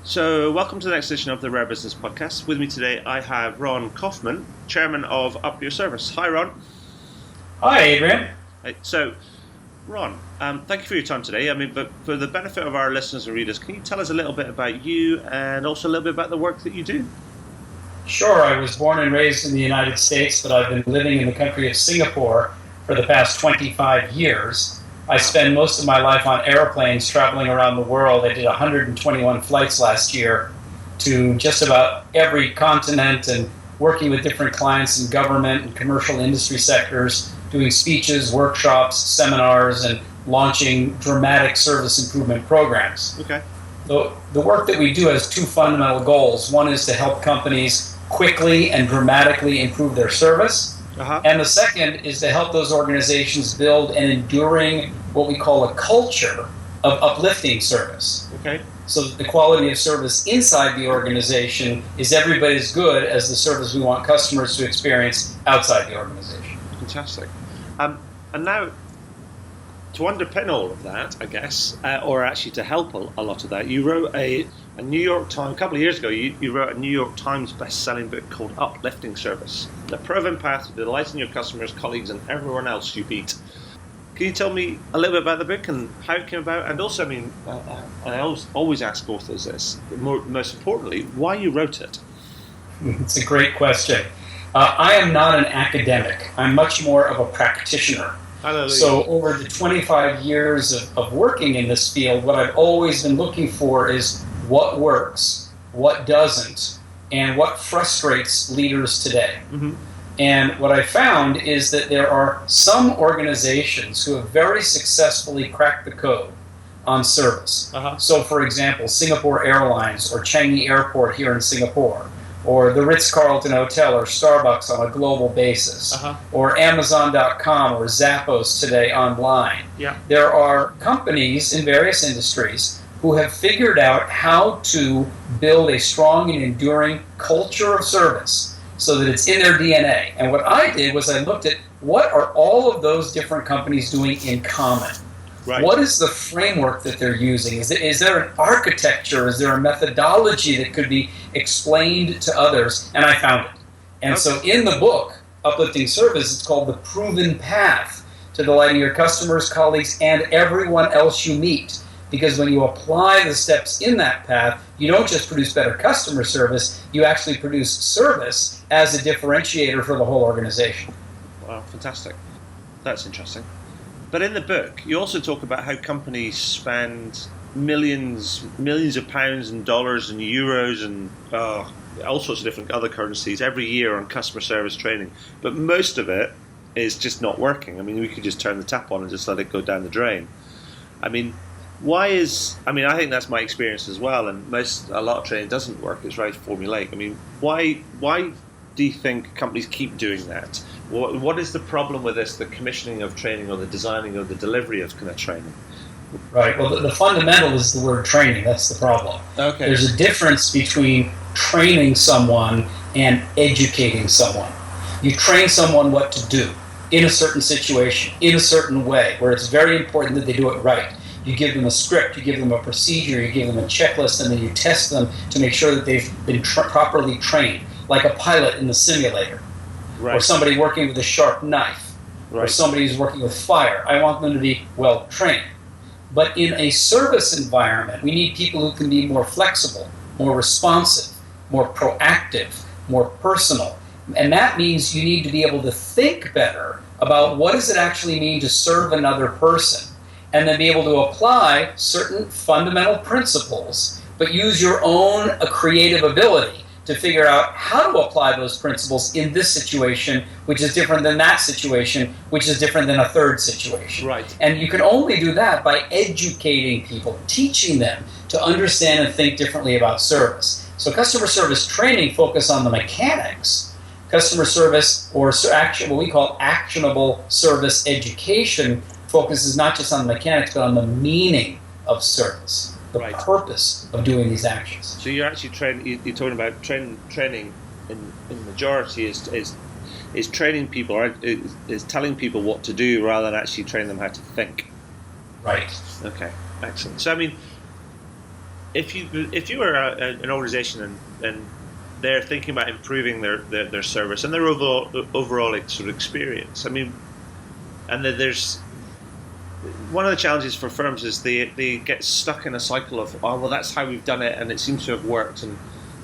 So, welcome to the next edition of the Rare Business Podcast. With me today, I have Ron Kaufman, Chairman of Up Your Service. Hi, Ron. Hi, Adrian. So, Ron, thank you for your time today. But for the benefit of our listeners and readers, can you tell us a little bit about you and also a little bit about the work that you do? Sure, I was born and raised in the United States, but I've been living in the country of Singapore for the past 25 years. I spend most of my life on airplanes traveling around the world. I did 121 flights last year to just about every continent and working with different clients in government and commercial industry sectors, doing speeches, workshops, seminars, and launching dramatic service improvement programs. Okay. The work that we do has two fundamental goals. One is to help companies quickly and dramatically improve their service. And the second is to help those organizations build an enduring, what we call a culture of uplifting service. Okay. So that the quality of service inside the organization is every bit as good as the service we want customers to experience outside the organization. Fantastic. And now, to underpin all of that, I guess, or actually to help a lot of that, you wrote a New York Times, a couple of years ago, you wrote a New York Times best-selling book called Uplifting Service, the proven path to delighting your customers, colleagues, and everyone else you meet. Can you tell me a little bit about the book and how it came about? And also, I always ask authors this, but most importantly, why you wrote it. It's a great question. I am not an academic. I'm much more of a practitioner. Hallelujah. So over the 25 years of working in this field, what I've always been looking for is what works, what doesn't, and what frustrates leaders today. Mm-hmm. And what I found is that there are some organizations who have very successfully cracked the code on service. So for example, Singapore Airlines or Changi Airport here in Singapore, or the Ritz-Carlton Hotel or Starbucks on a global basis, or Amazon.com or Zappos today online. Yeah. There are companies in various industries who have figured out how to build a strong and enduring culture of service so that it's in their DNA. And what I did was I looked at what are all of those different companies doing in common. Right. What is the framework that they're using? Is there an architecture? Is there a methodology that could be explained to others? And I found it. And so in the book, Uplifting Service, it's called The Proven Path to Delighting Your Customers, Colleagues, and Everyone Else You Meet. Because when you apply the steps in that path, you don't just produce better customer service, you actually produce service as a differentiator for the whole organization. Wow, fantastic. That's interesting. But in the book, you also talk about how companies spend millions of pounds and dollars and euros and all sorts of different other currencies every year on customer service training. But most of it is just not working. We could just turn the tap on and just let it go down the drain. I think that's my experience as well, and a lot of training doesn't work. It's very formulaic. Why do you think companies keep doing that? What is the problem with this, the commissioning of training or the designing or the delivery of kind of training? Right. Well, the fundamental is the word training. That's the problem. Okay. There's a difference between training someone and educating someone. You train someone what to do in a certain situation, in a certain way, where it's very important that they do it right. You give them a script, you give them a procedure, you give them a checklist, and then you test them to make sure that they've been properly trained, like a pilot in the simulator, right, or somebody working with a sharp knife, right, or somebody who's working with fire. I want them to be well trained. But in a service environment, we need people who can be more flexible, more responsive, more proactive, more personal. And that means you need to be able to think better about what does it actually mean to serve another person, and then be able to apply certain fundamental principles, but use your own creative ability to figure out how to apply those principles in this situation, which is different than that situation, which is different than a third situation. Right. And you can only do that by educating people, teaching them to understand and think differently about service. So customer service training focuses on the mechanics. Customer service, or what we call actionable service education, focuses not just on the mechanics, but on the meaning of service, the right, purpose of doing these actions. So you're actually you're talking about training in majority is training people, or is telling people what to do rather than actually training them how to think. Right. Okay, excellent. So if you were an organization and they're thinking about improving their service and their overall sort of experience, I mean, and there's one of the challenges for firms is they get stuck in a cycle of, oh well, that's how we've done it and it seems to have worked, and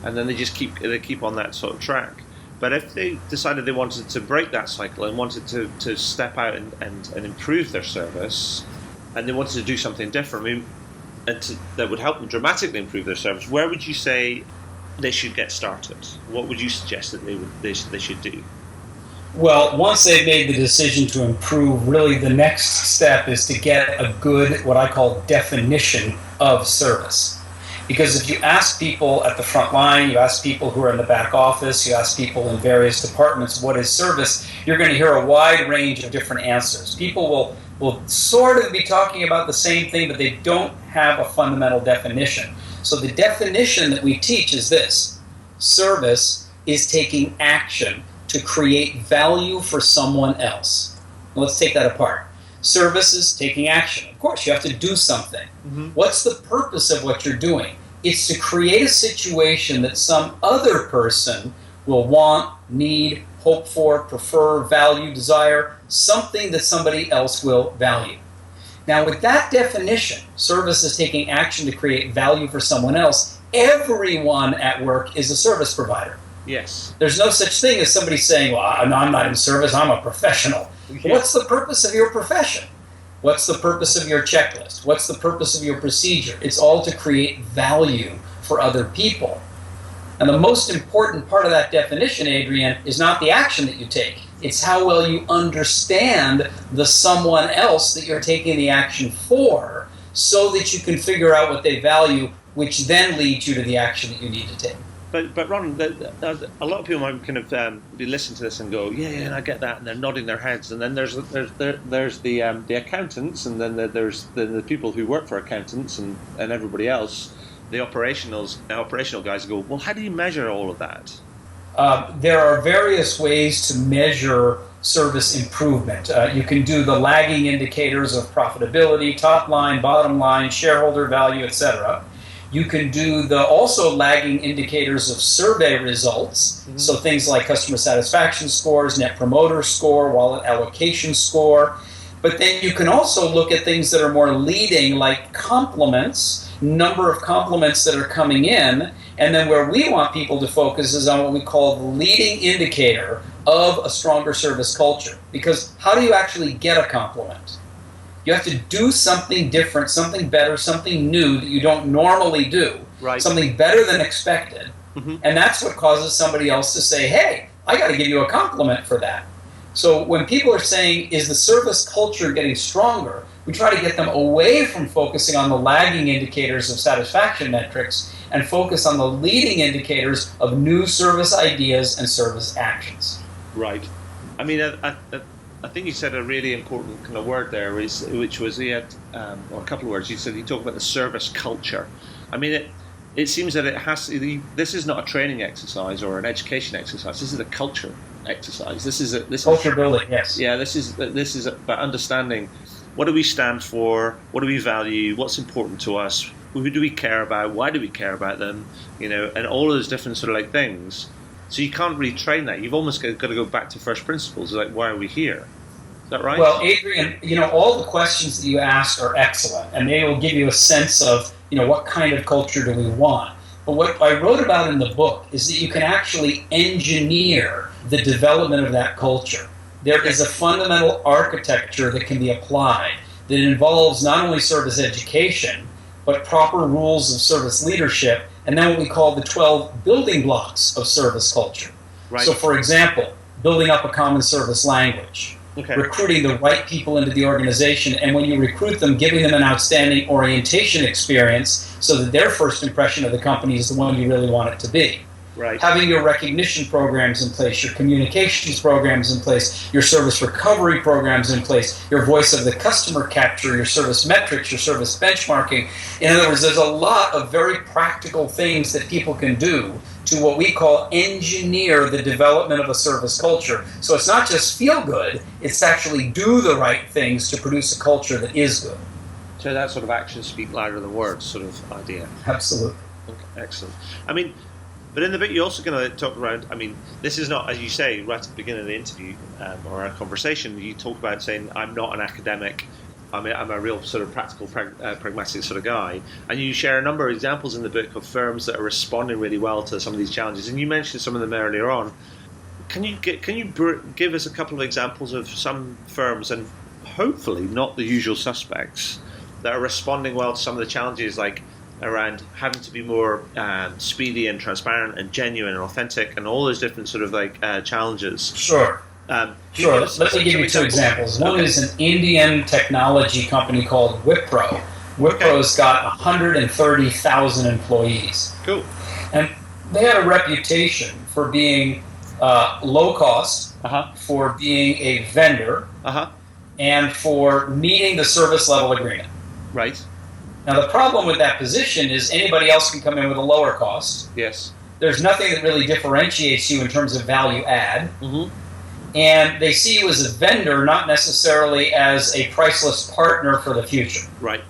then they just keep on that sort of track. But if they decided they wanted to break that cycle and wanted to step out and improve their service, and they wanted to do something different, I mean, that would help them dramatically improve their service, where would you say they should get started? What would you suggest that they should do? Well, once they've made the decision to improve, really the next step is to get a good, what I call, definition of service. Because if you ask people at the front line, you ask people who are in the back office, you ask people in various departments, what is service, you're going to hear a wide range of different answers. People will sort of be talking about the same thing, but they don't have a fundamental definition. So the definition that we teach is this: service is taking action to create value for someone else. Let's take that apart. Service is taking action. Of course, you have to do something. Mm-hmm. What's the purpose of what you're doing? It's to create a situation that some other person will want, need, hope for, prefer, value, desire, something that somebody else will value. Now, with that definition, service is taking action to create value for someone else. Everyone at work is a service provider. Yes. There's no such thing as somebody saying, well, I'm not in service, I'm a professional. Yeah. What's the purpose of your profession? What's the purpose of your checklist? What's the purpose of your procedure? It's all to create value for other people. And the most important part of that definition, Adrian, is not the action that you take. It's how well you understand the someone else that you're taking the action for, so that you can figure out what they value, which then leads you to the action that you need to take. But Ron, a lot of people might kind of be listening to this and go, yeah, I get that, and they're nodding their heads. And then there's the accountants, and then there's the people who work for accountants, and everybody else, the operational guys go, well, how do you measure all of that? There are various ways to measure service improvement. You can do the lagging indicators of profitability, top line, bottom line, shareholder value, etc. You can do the also lagging indicators of survey results, mm-hmm. So things like customer satisfaction scores, net promoter score, wallet allocation score. But then you can also look at things that are more leading, like compliments, number of compliments that are coming in. And then where we want people to focus is on what we call the leading indicator of a stronger service culture. Because how do you actually get a compliment? You have to do something different, something better, something new that you don't normally do. Right. Something better than expected. Mm-hmm. And that's what causes somebody else to say, hey, I got to give you a compliment for that. So when people are saying, is the service culture getting stronger, we try to get them away from focusing on the lagging indicators of satisfaction metrics and focus on the leading indicators of new service ideas and service actions. Right. I mean, I think you said a really important kind of word there, which was or a couple of words. You talked about the service culture. I mean, it seems that it has. This is not a training exercise or an education exercise. This is a culture exercise. This is culture building. Yes. Yeah. This is about understanding what do we stand for, what do we value, what's important to us, who do we care about, why do we care about them, and all of those different sort of like things. So you can't really train that. You've almost got to go back to first principles, like why are we here? Is that right? Well, Adrian, all the questions that you ask are excellent, and they will give you a sense of, what kind of culture do we want. But what I wrote about in the book is that you can actually engineer the development of that culture. There is a fundamental architecture that can be applied that involves not only service education, but proper rules of service leadership, and then what we call the 12 building blocks of service culture. Right. So, for example, building up a common service language, recruiting the right people into the organization, and when you recruit them, giving them an outstanding orientation experience so that their first impression of the company is the one you really want it to be. Right. Having your recognition programs in place, your communications programs in place, your service recovery programs in place, your voice of the customer capture, your service metrics, your service benchmarking. In other words, there's a lot of very practical things that people can do to what we call engineer the development of a service culture. So it's not just feel good, it's actually do the right things to produce a culture that is good. So that sort of actions speak louder than words sort of idea. Absolutely. Okay, excellent. I mean, but in the bit you're also going to talk around, I mean, this is not, as you say, right at the beginning of the interview or our conversation, you talk about saying, I'm not an academic, I'm a real sort of practical, pragmatic sort of guy. And you share a number of examples in the book of firms that are responding really well to some of these challenges. And you mentioned some of them earlier on. Can you give us a couple of examples of some firms, and hopefully not the usual suspects, that are responding well to some of the challenges, like around having to be more speedy and transparent and genuine and authentic, and all those different sort of like challenges? Sure. Sure. Let me give you two examples. One is an Indian technology company called Wipro. Wipro's got 130,000 employees. Cool. And they had a reputation for being low cost, for being a vendor, and for meeting the service level agreement. Right. Now, the problem with that position is anybody else can come in with a lower cost. Yes. There's nothing that really differentiates you in terms of value add. Mm-hmm. And they see you as a vendor, not necessarily as a priceless partner for the future. Right.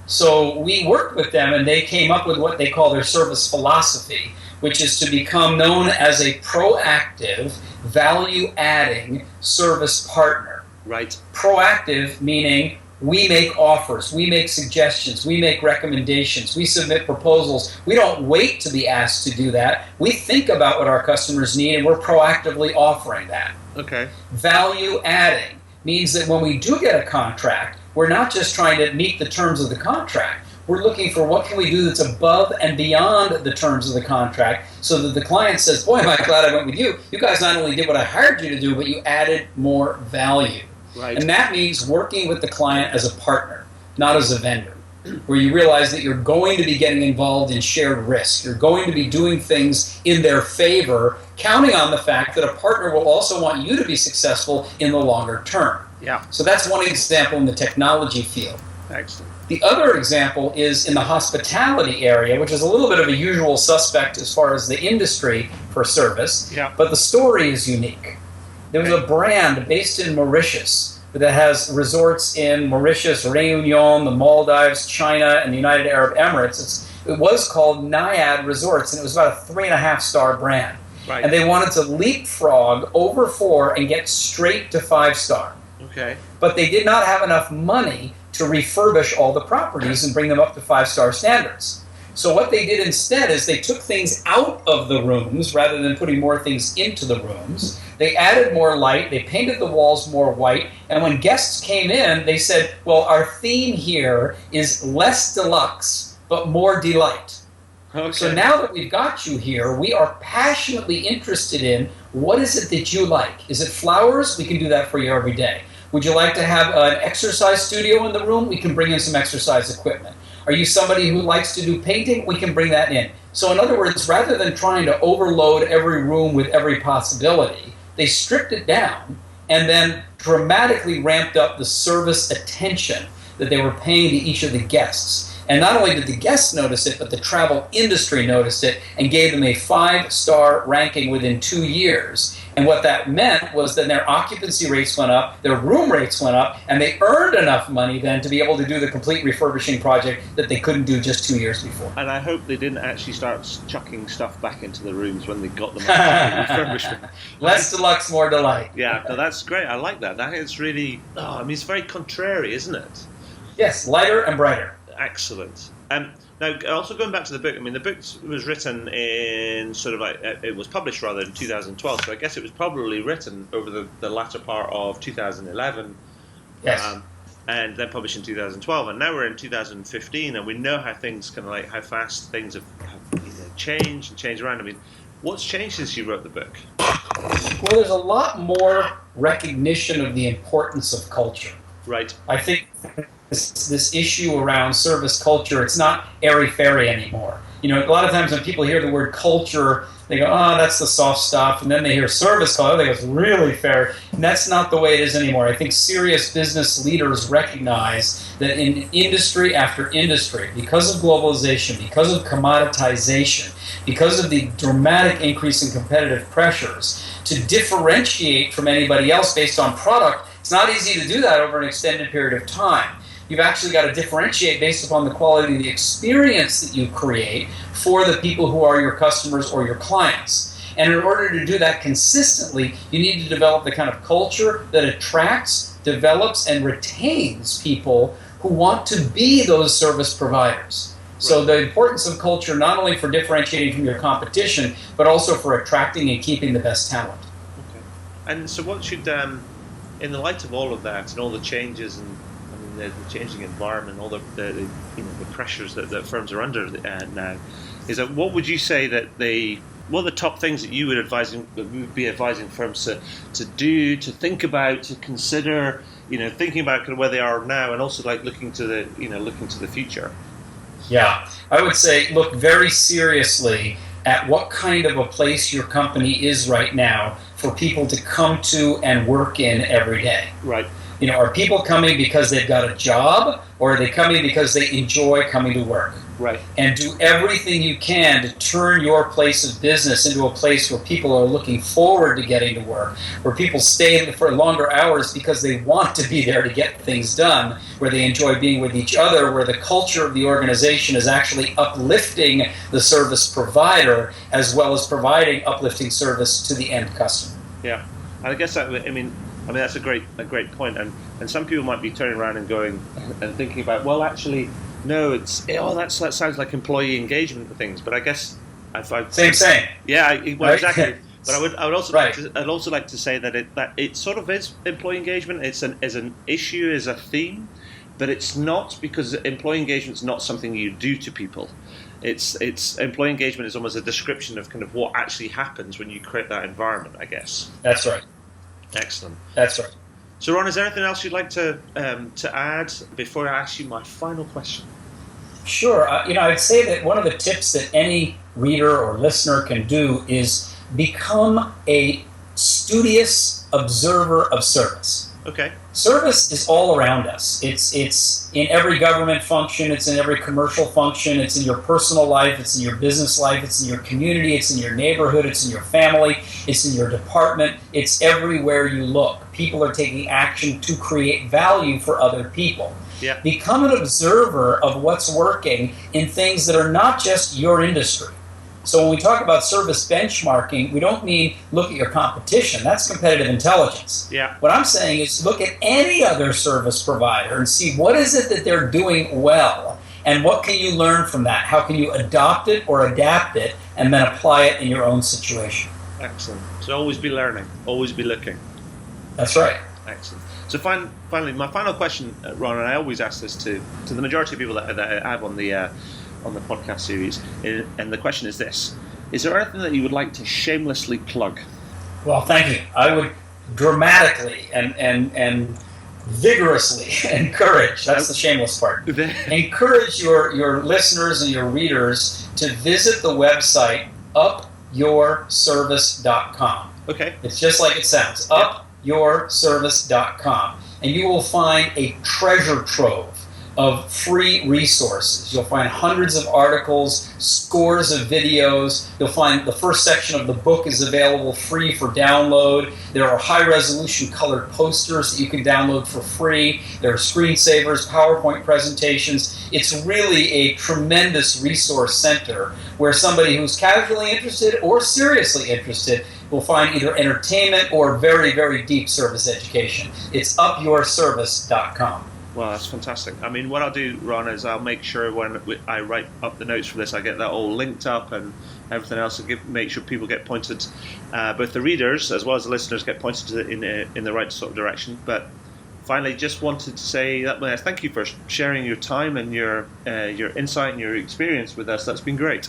So we worked with them, and they came up with what they call their service philosophy, which is to become known as a proactive, value-adding service partner. Right. Proactive meaning we make offers, we make suggestions, we make recommendations, we submit proposals. We don't wait to be asked to do that. We think about what our customers need, and we're proactively offering that. Okay. Value adding means that when we do get a contract, we're not just trying to meet the terms of the contract. We're looking for what can we do that's above and beyond the terms of the contract, so that the client says, boy, am I glad I went with you. You guys not only did what I hired you to do, but you added more value. Right. And that means working with the client as a partner, not as a vendor, where you realize that you're going to be getting involved in shared risk. You're going to be doing things in their favor, counting on the fact that a partner will also want you to be successful in the longer term. Yeah. So that's one example in the technology field. Excellent. The other example is in the hospitality area, which is a little bit of a usual suspect as far as the industry for service, but the story is unique. There was a brand based in Mauritius that has resorts in Mauritius, Réunion, the Maldives, China, and the United Arab Emirates. It was called Naiad Resorts, and it was about a 3.5-star brand. Right. And they wanted to leapfrog over 4 and get straight to 5-star. Okay. But they did not have enough money to refurbish all the properties and bring them up to 5-star standards. So what they did instead is they took things out of the rooms rather than putting more things into the rooms. They added more light, they painted the walls more white, and when guests came in, they said, well, our theme here is less deluxe, but more delight. Okay. So now that we've got you here, we are passionately interested in what is it that you like. Is it flowers? We can do that for you every day. Would you like to have an exercise studio in the room? We can bring in some exercise equipment. Are you somebody who likes to do painting? We can bring that in. So in other words, rather than trying to overload every room with every possibility, they stripped it down and then dramatically ramped up the service attention that they were paying to each of the guests. And not only did the guests notice it, but the travel industry noticed it and gave them a 5-star ranking within 2 years. And what that meant was that their occupancy rates went up, their room rates went up, and they earned enough money then to be able to do the complete refurbishing project that they couldn't do just 2 years before. And I hope they didn't actually start chucking stuff back into the rooms when they got them refurbishment. Less deluxe, more delight. Yeah, no, that's great. I like that. That is really, I mean, it's very contrary, isn't it? Yes, lighter and brighter. Excellent. Now, also going back to the book, I mean, the book was written in sort of like, it was published rather in 2012, so I guess it was probably written over the latter part of 2011. Yes. And then published in 2012, and now we're in 2015, and we know how things kind of like, how fast things have changed and changed around. I mean, what's changed since you wrote the book? Well, there's a lot more recognition of the importance of culture. Right. I think this issue around service culture, it's not airy-fairy anymore. You know, a lot of times when people hear the word culture, they go, oh, that's the soft stuff. And then they hear service culture, they go, it's really fair. And that's not the way it is anymore. I think serious business leaders recognize that in industry after industry, because of globalization, because of commoditization, because of the dramatic increase in competitive pressures, to differentiate from anybody else based on product, it's not easy to do that over an extended period of time. you've actually got to differentiate based upon the quality of the experience that you create for the people who are your customers or your clients. And in order to do that consistently, you need to develop the kind of culture that attracts, develops, and retains people who want to be those service providers. So the importance of culture, not only for differentiating from your competition, but also for attracting and keeping the best talent. Okay. And so what should, in the light of all of that and all the changes and the changing environment, all the pressures that firms are under now, is that what would you say that what are the top things that you would be advising firms to do, to think about, to consider, thinking about kind of where they are now, and also like looking to the future? Yeah, I would say look very seriously at what kind of a place your company is right now for people to come to and work in every day. Right. Are people coming because they've got a job, or are they coming because they enjoy coming to work? Right. And do everything you can to turn your place of business into a place where people are looking forward to getting to work, where people stay for longer hours because they want to be there to get things done, where they enjoy being with each other, where the culture of the organization is actually uplifting the service provider as well as providing uplifting service to the end customer. Yeah. And I guess that's a great point, and some people might be turning around and going and thinking about, well, actually, no, that sounds like employee engagement and things. But I guess same. Yeah, well, right? exactly. But I would also right. I'd also like to say that it sort of is employee engagement. It's an issue, is a theme, but it's not, because employee engagement is not something you do to people. It's employee engagement is almost a description of kind of what actually happens when you create that environment, I guess. That's right. Excellent. That's right. So, Ron, is there anything else you'd like to add before I ask you my final question? Sure. I'd say that one of the tips that any reader or listener can do is become a studious observer of service. Okay. Service is all around us. It's in every government function. It's in every commercial function. It's in your personal life. It's in your business life. It's in your community. It's in your neighborhood. It's in your family. It's in your department. It's everywhere you look. People are taking action to create value for other people. Yeah. Become an observer of what's working in things that are not just your industry. So when we talk about service benchmarking, we don't mean look at your competition. That's competitive intelligence. Yeah. What I'm saying is look at any other service provider and see what is it that they're doing well, and what can you learn from that? How can you adopt it or adapt it and then apply it in your own situation? Excellent. So always be learning, always be looking. That's right. Excellent. So finally, my final question, Ron, and I always ask this to the majority of people that I have on the podcast series, and the question is this: is there anything that you would like to shamelessly plug? Well, thank you. I would dramatically and vigorously encourage, that's the shameless part, encourage your listeners and your readers to visit the website upyourservice.com. Okay. It's just like it sounds, upyourservice.com. And you will find a treasure trove of free resources. You'll find hundreds of articles, scores of videos. You'll find the first section of the book is available free for download. There are high-resolution colored posters that you can download for free. There are screensavers, PowerPoint presentations. It's really a tremendous resource center where somebody who's casually interested or seriously interested will find either entertainment or very, very deep service education. It's upyourservice.com. Well, that's fantastic. I mean, what I'll do, Ron, is I'll make sure when I write up the notes for this, I get that all linked up and everything else, and make sure people get pointed, both the readers as well as the listeners get pointed in the right sort of direction. But finally, just wanted to say that thank you for sharing your time and your insight and your experience with us. That's been great.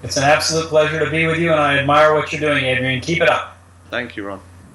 It's an absolute pleasure to be with you, and I admire what you're doing, Adrian. Keep it up. Thank you, Ron.